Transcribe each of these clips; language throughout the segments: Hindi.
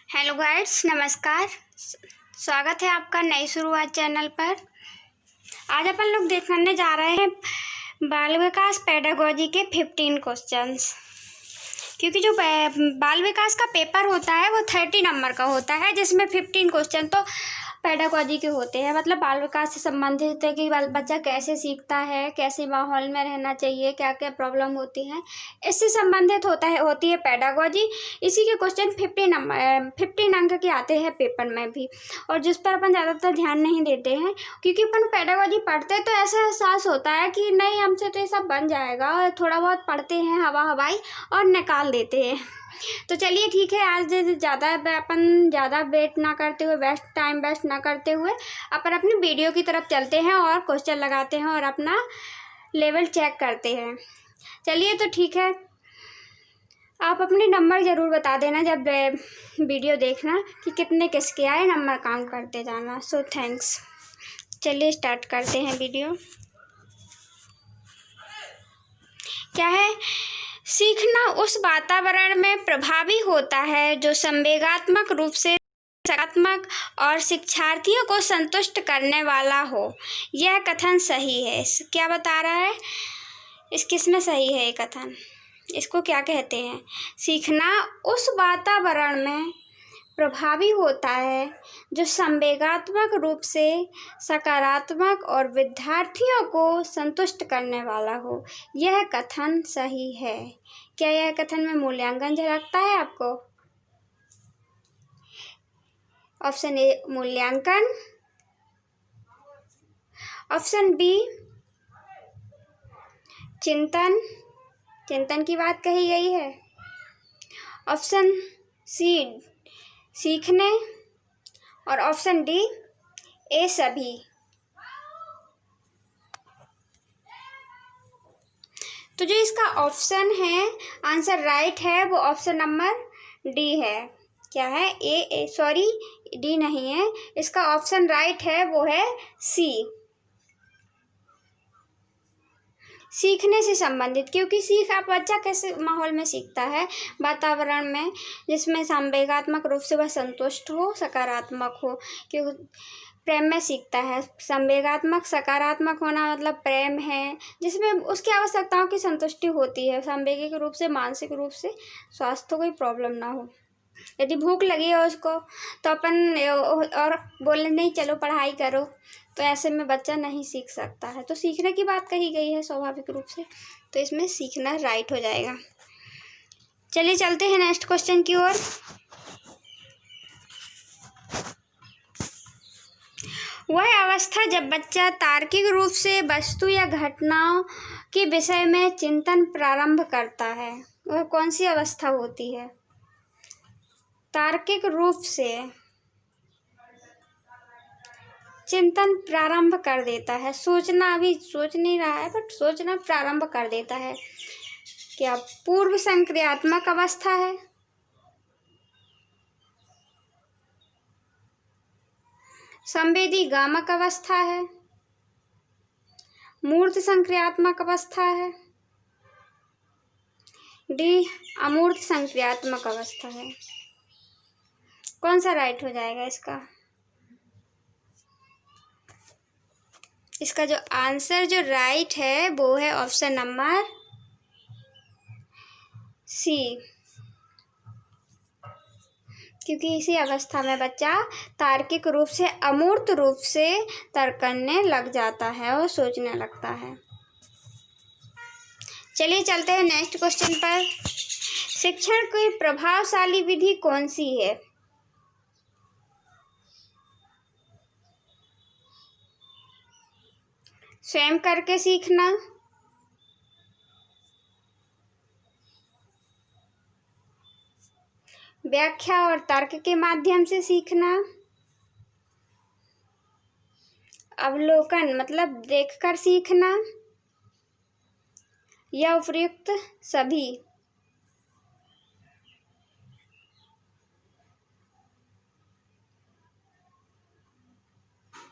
हेलो गाइड्स, नमस्कार। स्वागत है आपका नई शुरुआत चैनल पर। आज अपन लोग देखने जा रहे हैं बाल विकास पेडागोजी के 15 क्वेश्चंस। क्योंकि जो बाल विकास का पेपर होता है वो 30 नंबर का होता है, जिसमें 15 क्वेश्चन तो पेडागोजी के होते हैं। मतलब बाल विकास से संबंधित है कि बच्चा कैसे सीखता है, कैसे माहौल में रहना चाहिए, क्या क्या प्रॉब्लम होती हैं, इससे संबंधित होती है पेडागोजी। इसी के क्वेश्चन 15 अंक के आते हैं पेपर में भी, और जिस पर अपन ज़्यादातर ध्यान नहीं देते हैं। क्योंकि अपन पेडागोजी पढ़ते तो ऐसा एहसास होता है कि नहीं, हमसे तो ये सब बन जाएगा, और थोड़ा बहुत पढ़ते हैं हवाई और निकाल देते हैं। तो चलिए ठीक है, आज ज़्यादा वेट ना करते हुए, टाइम वेस्ट ना करते हुए अपन अपनी वीडियो की तरफ चलते हैं और क्वेश्चन लगाते हैं और अपना लेवल चेक करते हैं। चलिए तो ठीक है, आप अपने नंबर ज़रूर बता देना जब वीडियो देखना कि कितने किसके आए, नंबर काउंट करते जाना। So thanks. चलिए स्टार्ट करते हैं वीडियो। क्या है? सीखना उस वातावरण में प्रभावी होता है जो संवेगात्मक रूप से सकारात्मक और शिक्षार्थियों को संतुष्ट करने वाला हो। यह कथन सही है। क्या बता रहा है? किसमें सही है ये कथन? इसको क्या कहते हैं? सीखना उस वातावरण में प्रभावी होता है जो संवेगात्मक रूप से सकारात्मक और विद्यार्थियों को संतुष्ट करने वाला हो। यह कथन सही है। क्या यह कथन में मूल्यांकन झलकता है आपको? ऑप्शन ए मूल्यांकन, ऑप्शन बी चिंतन की बात कही गई है, ऑप्शन सी सीखने, और ऑप्शन डी ए सभी। तो जो इसका ऑप्शन है, आंसर राइट है, वो ऑप्शन नंबर डी है। क्या है? डी नहीं है, इसका ऑप्शन राइट है वो है सी, सीखने से संबंधित। क्योंकि बच्चा कैसे माहौल में सीखता है? वातावरण में जिसमें संवेगात्मक रूप से वह संतुष्ट हो, सकारात्मक हो। क्योंकि प्रेम में सीखता है। संवेगात्मक सकारात्मक होना मतलब प्रेम है, जिसमें उसकी आवश्यकताओं की संतुष्टि होती है, सांवेगिक रूप से, मानसिक रूप से, स्वास्थ्य कोई प्रॉब्लम ना हो। यदि भूख लगी है उसको तो अपन और बोले नहीं चलो पढ़ाई करो, तो ऐसे में बच्चा नहीं सीख सकता है। तो सीखने की बात कही गई है स्वाभाविक रूप से, तो इसमें सीखना राइट हो जाएगा। चलिए चलते हैं नेक्स्ट क्वेश्चन की ओर। वह अवस्था जब बच्चा तार्किक रूप से वस्तु या घटनाओं के विषय में चिंतन प्रारंभ करता है, वह कौन सी अवस्था होती है? तार्किक रूप से चिंतन प्रारंभ कर देता है, सोचना, अभी सोच नहीं रहा है बट सोचना प्रारंभ कर देता है। क्या पूर्व संक्रियात्मक अवस्था है, संवेदी गामक अवस्था है, मूर्त संक्रियात्मक अवस्था है, डी अमूर्त संक्रियात्मक अवस्था है? कौन सा राइट हो जाएगा इसका जो आंसर जो राइट है वो है ऑप्शन नंबर सी। क्योंकि इसी अवस्था में बच्चा तार्किक रूप से अमूर्त रूप से तर्क करने लग जाता है और सोचने लगता है। चलिए चलते हैं नेक्स्ट क्वेश्चन पर। शिक्षण की प्रभावशाली विधि कौन सी है? स्वयं करके सीखना, व्याख्या और तर्क के माध्यम से सीखना, अवलोकन मतलब देखकर सीखना, या उपयुक्त सभी?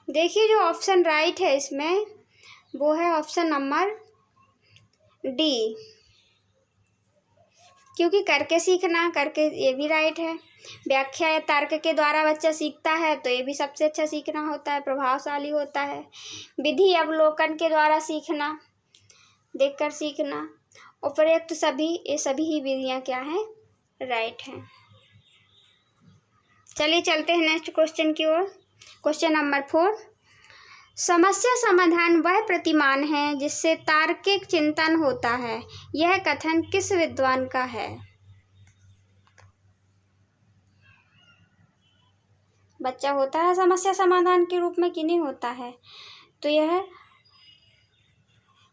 देखिए जो ऑप्शन राइट है इसमें वो है ऑप्शन नंबर डी, क्योंकि करके सीखना, करके ये भी राइट है। व्याख्या या तर्क के द्वारा बच्चा सीखता है तो ये भी सबसे अच्छा सीखना होता है, प्रभावशाली होता है। विधि अवलोकन के द्वारा सीखना, देखकर सीखना, उपयुक्त सभी, ये सभी ही विधियाँ क्या हैं, राइट हैं। चलिए चलते हैं नेक्स्ट क्वेश्चन की ओर। क्वेश्चन नंबर 4, समस्या समाधान वह प्रतिमान है जिससे तार्किक चिंतन होता है। यह कथन किस विद्वान का है? बच्चा होता है समस्या समाधान के रूप में कि नहीं होता है? तो यह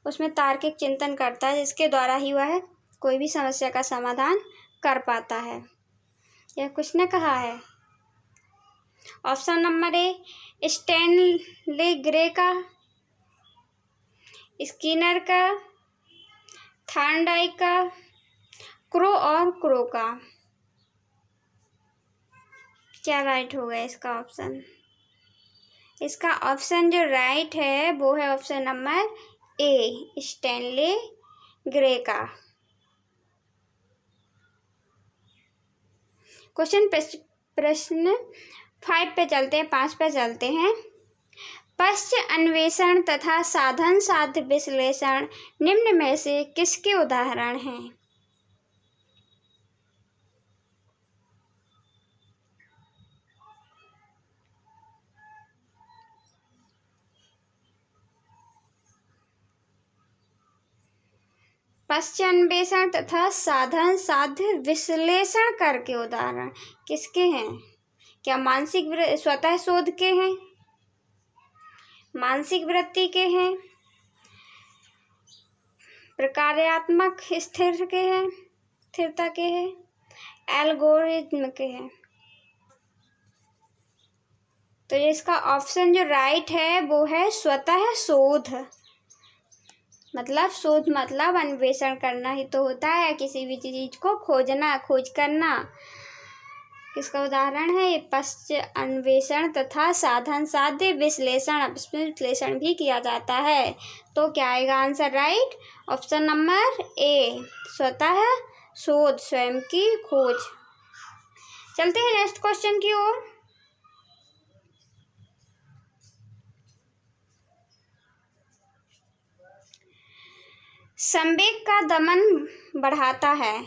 उसमें तार्किक चिंतन करता है, जिसके द्वारा ही वह कोई भी समस्या का समाधान कर पाता है। यह किसने कहा है? Option number A, Stanley grey का, स्किनर का, थॉर्नडाइक का, क्रो और क्रो का। क्या राइट होगा इसका ऑप्शन? इसका ऑप्शन जो राइट है वो है option number A, Stanley grey का। प्रश्न 5 पे चलते हैं, 5 पे चलते हैं। पश्च अन्वेषण तथा साधन साध्य विश्लेषण निम्न में से किसके उदाहरण हैं? पश्च अन्वेषण तथा साधन साध्य विश्लेषण करके उदाहरण किसके हैं? क्या मानसिक स्वतः शोध के हैं, मानसिक वृत्ति के हैं, प्रकार्यात्मक स्थिरता के हैं, एल्गोरिथ्म के हैं? तो इसका ऑप्शन जो राइट है वो है स्वतः शोध। मतलब शोध मतलब अन्वेषण करना ही तो होता है, किसी भी चीज को खोजना, खोज करना। किसका उदाहरण है ये? पश्च अन्वेषण तथा साधन साध्य विश्लेषण, इसमें विश्लेषण भी किया जाता है। तो क्या आएगा answer right? Option number A, स्वतः शोध, स्वयं की खोज। चलते हैं नेक्स्ट क्वेश्चन की ओर। संवेग का दमन बढ़ाता है।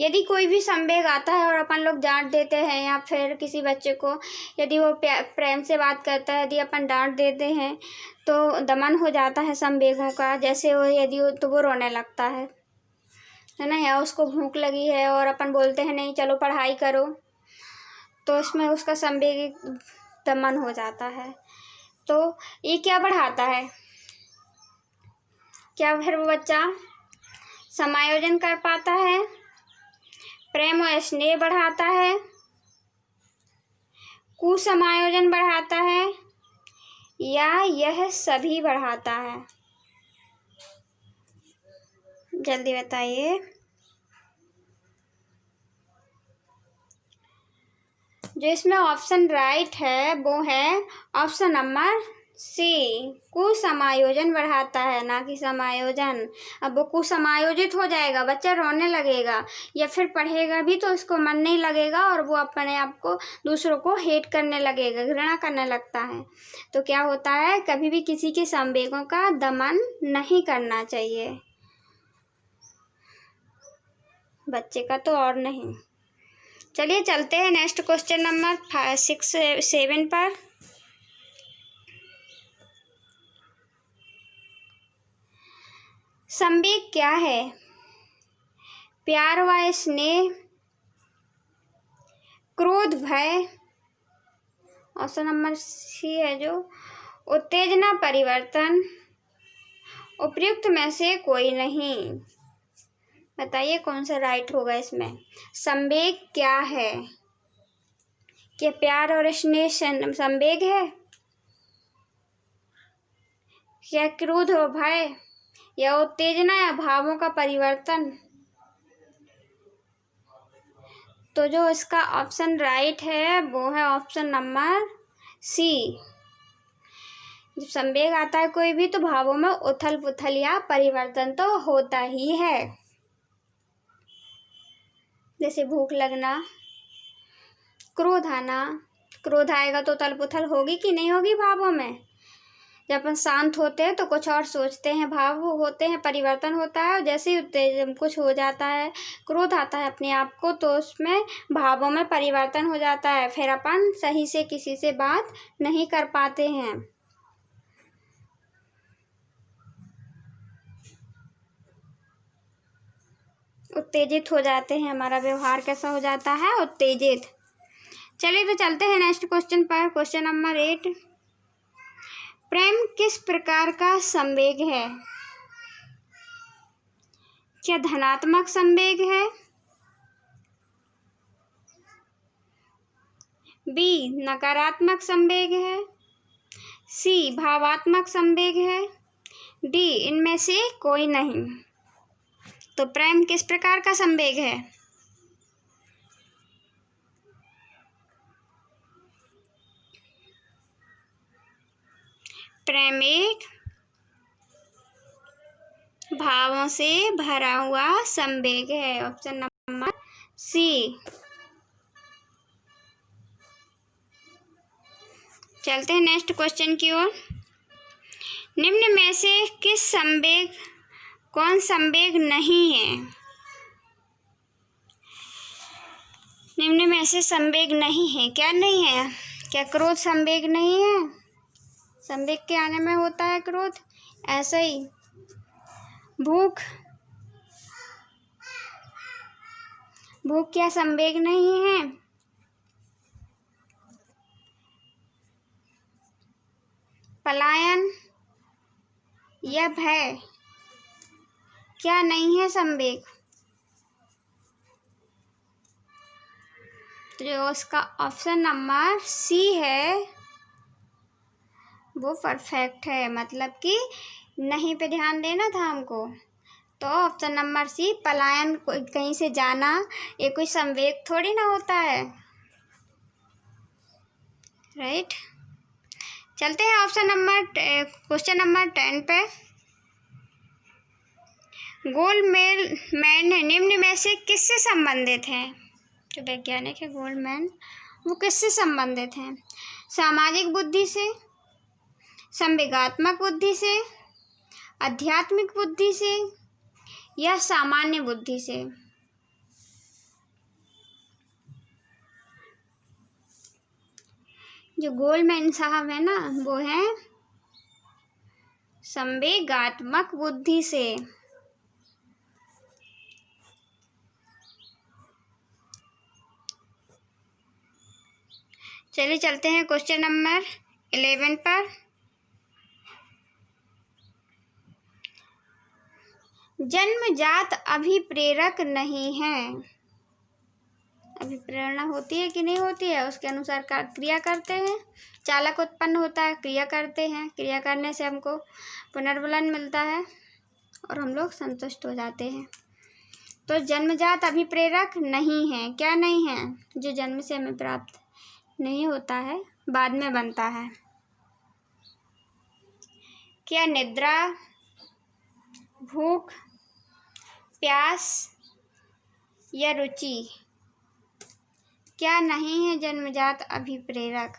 यदि कोई भी संवेग आता है और अपन लोग डांट देते हैं, या फिर किसी बच्चे को यदि वो प्रेम से बात करता है, यदि अपन डांट देते हैं तो दमन हो जाता है संवेगों का। जैसे वो यदि तो वो रोने लगता है ना, या उसको भूख लगी है और अपन बोलते हैं नहीं चलो पढ़ाई करो, तो इसमें उसका संवेग दमन हो जाता है। तो ये क्या बढ़ाता है? क्या फिर वो बच्चा समायोजन कर पाता है, प्रेम और स्नेह बढ़ाता है, कुसमायोजन बढ़ाता है, या यह सभी बढ़ाता है? जल्दी बताइए। जो इसमें ऑप्शन राइट है वो है ऑप्शन नंबर सी, कुसमायोजन बढ़ाता है, ना कि समायोजन। अब वो कुसमायोजित हो जाएगा, बच्चा रोने लगेगा या फिर पढ़ेगा भी तो उसको मन नहीं लगेगा और वो अपने आप को दूसरों को हेट करने लगेगा, घृणा करने लगता है। तो क्या होता है, कभी भी किसी के संवेगों का दमन नहीं करना चाहिए, बच्चे का तो और नहीं। चलिए चलते हैं नेक्स्ट क्वेश्चन नंबर 7 पर। संवेग क्या है? प्यार व स्नेह, क्रोध, भय, ऑप्शन नंबर सी है जो उत्तेजना, परिवर्तन, उपयुक्त में से कोई नहीं। बताइए कौन सा राइट होगा इसमें? संवेग क्या है? क्या प्यार और स्नेह संवेग है? क्या क्रोध और भय, या उत्तेजना, या भावों का परिवर्तन? तो जो इसका ऑप्शन राइट है वो है ऑप्शन नंबर सी। जब संवेग आता है कोई भी तो भावों में उथल पुथल या परिवर्तन तो होता ही है। जैसे भूख लगना, क्रोध आना। क्रोध आएगा तो उथल पुथल होगी कि नहीं होगी भावों में। जब अपन शांत होते हैं तो कुछ और सोचते हैं, भाव होते हैं, परिवर्तन होता है। और जैसे ही उत्तेजन कुछ हो जाता है, क्रोध आता है अपने आप को, तो उसमें भावों में परिवर्तन हो जाता है। फिर अपन सही से किसी से बात नहीं कर पाते हैं। उत्तेजित हो जाते हैं, हमारा व्यवहार कैसा हो जाता है, उत्तेजित। चलिए तो चलते हैं नेक्स्ट क्वेश्चन पर। क्वेश्चन नंबर 8, प्रेम किस प्रकार का संवेग है? क्या धनात्मक संवेग है? बी नकारात्मक संवेग है? सी भावात्मक संवेग है? डी इनमें से कोई नहीं। तो प्रेम किस प्रकार का संवेग है? प्रेम एक भावों से भरा हुआ संवेग है। Option number C. चलते हैं नेक्स्ट क्वेश्चन की ओर। निम्न में से कौन संवेग नहीं है? निम्न में से संवेग नहीं है, क्या नहीं है? क्या क्रोध संवेग नहीं है? संवेग के आने में होता है क्रोध। ऐसे ही भूख क्या संवेग नहीं है? पलायन या भय क्या नहीं है संवेग? तो जो उसका ऑप्शन नंबर सी है वो परफेक्ट है, मतलब कि नहीं पे ध्यान देना था हमको। तो ऑप्शन नंबर सी, पलायन, कहीं से जाना, ये कोई संवेग थोड़ी ना होता है, राइट। चलते हैं क्वेश्चन नंबर 10 पे। गोल्डमैन निम्न में से किससे संबंधित है? जो वैज्ञानिक है गोल्डमैन, वो किससे संबंधित हैं? सामाजिक बुद्धि से, संवेगात्मक बुद्धि से, आध्यात्मिक बुद्धि से या सामान्य बुद्धि से? जो गोल्डमैन साहब है ना, वो है संवेगात्मक बुद्धि से। चलिए चलते हैं क्वेश्चन नंबर 11 पर। जन्मजात अभिप्रेरक नहीं है। अभिप्रेरणा होती है कि नहीं होती है, उसके अनुसार क्रिया करते हैं, चालक उत्पन्न होता है, क्रिया करते हैं, क्रिया करने से हमको पुनर्बलन मिलता है और हम लोग संतुष्ट हो जाते हैं। तो जन्मजात अभिप्रेरक नहीं है, क्या नहीं है? जो जन्म से हमें प्राप्त नहीं होता है, बाद में बनता है। क्या निद्रा, भूख, प्यास या रुचि क्या नहीं है जन्मजात अभिप्रेरक?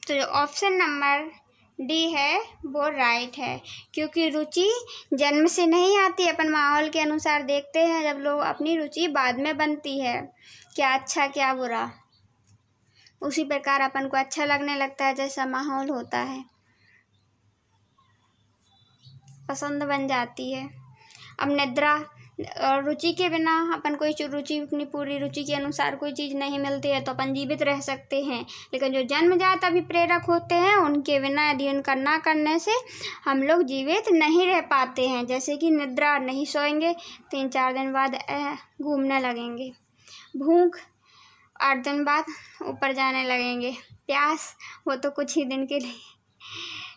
तो जो ऑप्शन नंबर डी है वो राइट है, क्योंकि रुचि जन्म से नहीं आती, अपन माहौल के अनुसार देखते हैं। जब लोग अपनी रुचि बाद में बनती है, क्या अच्छा क्या बुरा, उसी प्रकार अपन को अच्छा लगने लगता है, जैसा माहौल होता है, पसंद बन जाती है। अब निद्रा और रुचि के बिना अपन कोई रुचि, अपनी पूरी रुचि के अनुसार कोई चीज़ नहीं मिलती है तो अपन जीवित रह सकते हैं। लेकिन जो जन्मजात अभिप्रेरक होते हैं, उनके बिना अध्ययन ना करने से हम लोग जीवित नहीं रह पाते हैं। जैसे कि निद्रा, नहीं सोएंगे 3-4 दिन बाद घूमने लगेंगे। भूख 8 दिन बाद ऊपर जाने लगेंगे। प्यास, वो तो कुछ ही दिन के लिए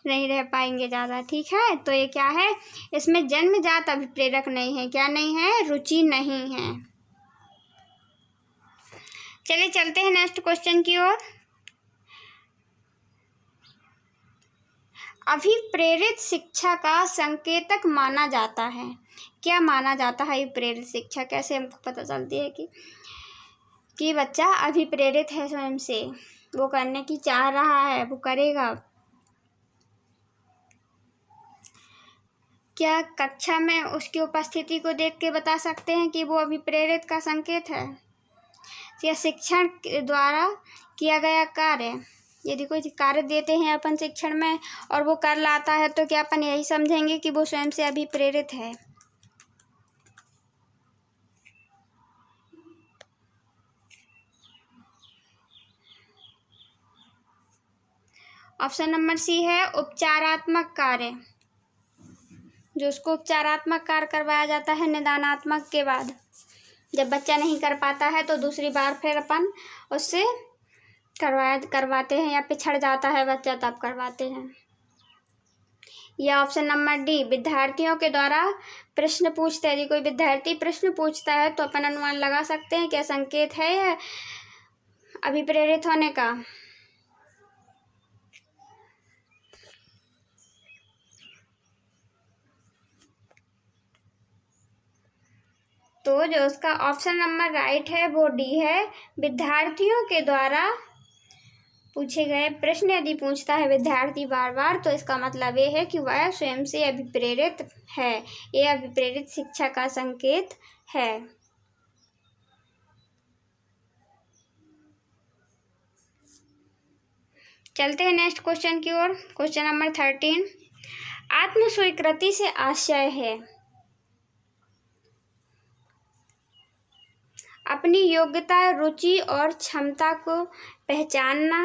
नहीं रह पाएंगे ज़्यादा, ठीक है। तो ये क्या है, इसमें जन्मजात अभिप्रेरक नहीं है। क्या नहीं है? रुचि नहीं है। चलिए चलते हैं नेक्स्ट क्वेश्चन की ओर। अभिप्रेरित शिक्षा का संकेतक माना जाता है। क्या माना जाता है अभिप्रेरित शिक्षा? कैसे हमको पता चलती है कि बच्चा अभिप्रेरित है स्वयं से, वो करने की चाह रहा है, वो करेगा। क्या कक्षा में उसकी उपस्थिति को देख के बता सकते हैं कि वो अभिप्रेरित का संकेत है? या शिक्षण द्वारा किया गया कार्य, यदि कोई कार्य देते हैं अपन शिक्षण में और वो कर लाता है तो क्या अपन यही समझेंगे कि वो स्वयं से अभिप्रेरित है? ऑप्शन नंबर सी है उपचारात्मक कार्य, जो उसको उपचारात्मक कार्य करवाया जाता है निदानात्मक के बाद। जब बच्चा नहीं कर पाता है तो दूसरी बार फिर अपन उससे करवाते हैं, या पिछड़ जाता है बच्चा तब करवाते हैं। या ऑप्शन नंबर डी विद्यार्थियों के द्वारा प्रश्न पूछते हैं। यदि कोई विद्यार्थी प्रश्न पूछता है तो अपन अनुमान लगा सकते हैं क्या संकेत है या अभिप्रेरित होने का। तो जो उसका ऑप्शन नंबर राइट है वो डी है, विद्यार्थियों के द्वारा पूछे गए प्रश्न यदि पूछता है विद्यार्थी बार बार तो इसका मतलब ये है कि वह स्वयं से अभिप्रेरित है, ये अभिप्रेरित शिक्षा का संकेत है। चलते हैं नेक्स्ट क्वेश्चन की ओर। क्वेश्चन नंबर 13, आत्म स्वीकृति से आशय है अपनी योग्यता, रुचि और क्षमता को पहचानना,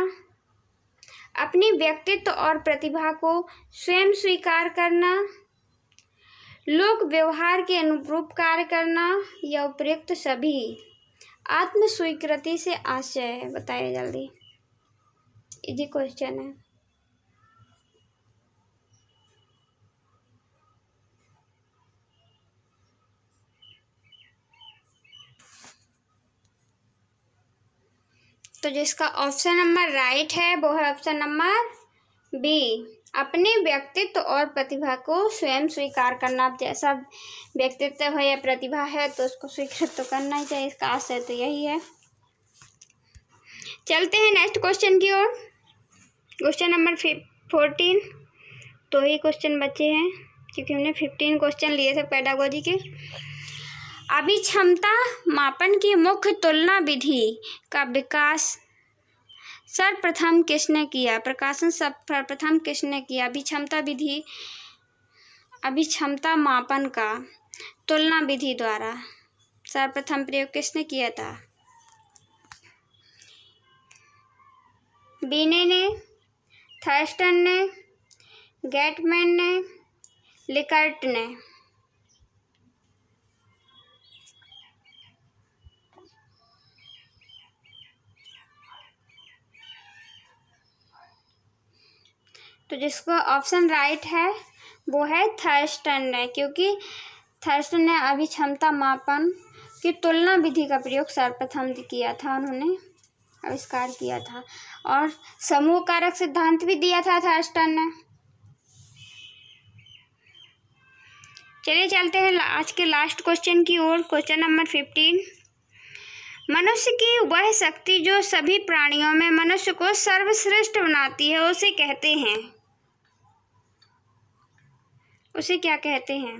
अपनी व्यक्तित्व और प्रतिभा को स्वयं स्वीकार करना, लोक व्यवहार के अनुरूप कार्य करना, या उपयुक्त सभी। आत्म स्वीकृति से आशय है, बताइए जल्दी, इजी क्वेश्चन है। तो जिसका ऑप्शन नंबर राइट है वो है ऑप्शन नंबर बी, अपने व्यक्तित्व और प्रतिभा को स्वयं स्वीकार करना। जैसा व्यक्तित्व है या प्रतिभा है तो उसको स्वीकृत तो करना ही चाहिए, इसका आशय तो यही है। चलते हैं नेक्स्ट क्वेश्चन की ओर। क्वेश्चन नंबर 14, तो ही क्वेश्चन बचे हैं क्योंकि हमने 15 क्वेश्चन लिए थे पेडागोजी के। अभिक्षमता मापन की मुख्य तुलना विधि का विकास सर्वप्रथम किसने किया? प्रकाशन सर्वप्रथम किसने किया? अभिक्षमता मापन का तुलना विधि द्वारा सर्वप्रथम प्रयोग किसने किया था? बीने ने, थर्स्टन ने, गेटमैन ने, लिकर्ट ने। तो जिसका ऑप्शन राइट है वो है थर्स्टन ने, क्योंकि थर्स्टन ने अभिक्षमता मापन की तुलना विधि का प्रयोग सर्वप्रथम किया था, उन्होंने आविष्कार किया था। और समूह कारक सिद्धांत भी दिया था थर्स्टन ने। चलिए चलते हैं आज के लास्ट क्वेश्चन की ओर। क्वेश्चन नंबर 15, मनुष्य की वह शक्ति जो सभी प्राणियों में मनुष्य को सर्वश्रेष्ठ बनाती है उसे कहते हैं, उसे क्या कहते हैं?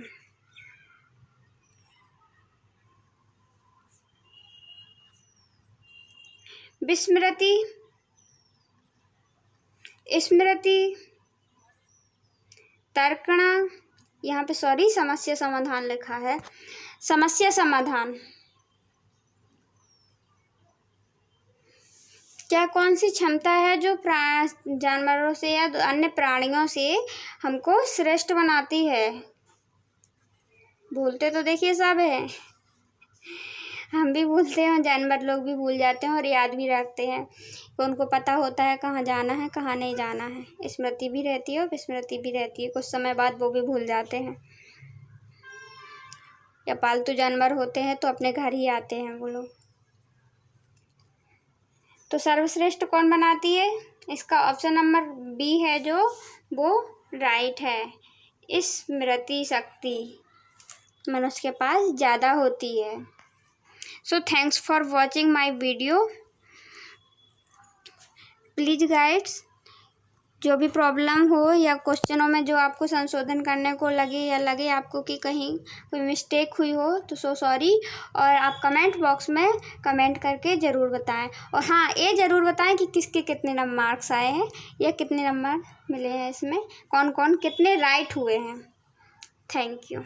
विस्मृति, स्मृति, तर्कणा, यहाँ पे सॉरी समस्या समाधान लिखा है, समस्या समाधान। क्या कौन सी क्षमता है जो जानवरों से या अन्य प्राणियों से हमको श्रेष्ठ बनाती है? भूलते तो देखिए सब है, हम भी भूलते हैं, जानवर लोग भी भूल जाते हैं और याद भी रखते हैं। तो उनको पता होता है कहाँ जाना है कहाँ नहीं जाना है। स्मृति भी रहती है और विस्मृति भी रहती है, कुछ समय बाद वो भी भूल जाते हैं। या पालतू जानवर होते हैं तो अपने घर ही आते हैं वो लोग। तो सर्वश्रेष्ठ कौन बनाती है? इसका ऑप्शन नंबर बी है जो वो राइट है, स्मृति शक्ति। मनुष्य के पास ज़्यादा होती है। So thanks for watching my video. Please guides, जो भी प्रॉब्लम हो या क्वेश्चनों में जो आपको संशोधन करने को लगे या लगे आपको कि कहीं कोई मिस्टेक हुई हो तो सो सॉरी। और आप कमेंट बॉक्स में कमेंट करके ज़रूर बताएं। और हाँ, ये ज़रूर बताएं कि किसके कितने मार्क्स आए हैं या कितने नंबर मिले हैं, इसमें कौन कौन कितने राइट हुए हैं। Thank you.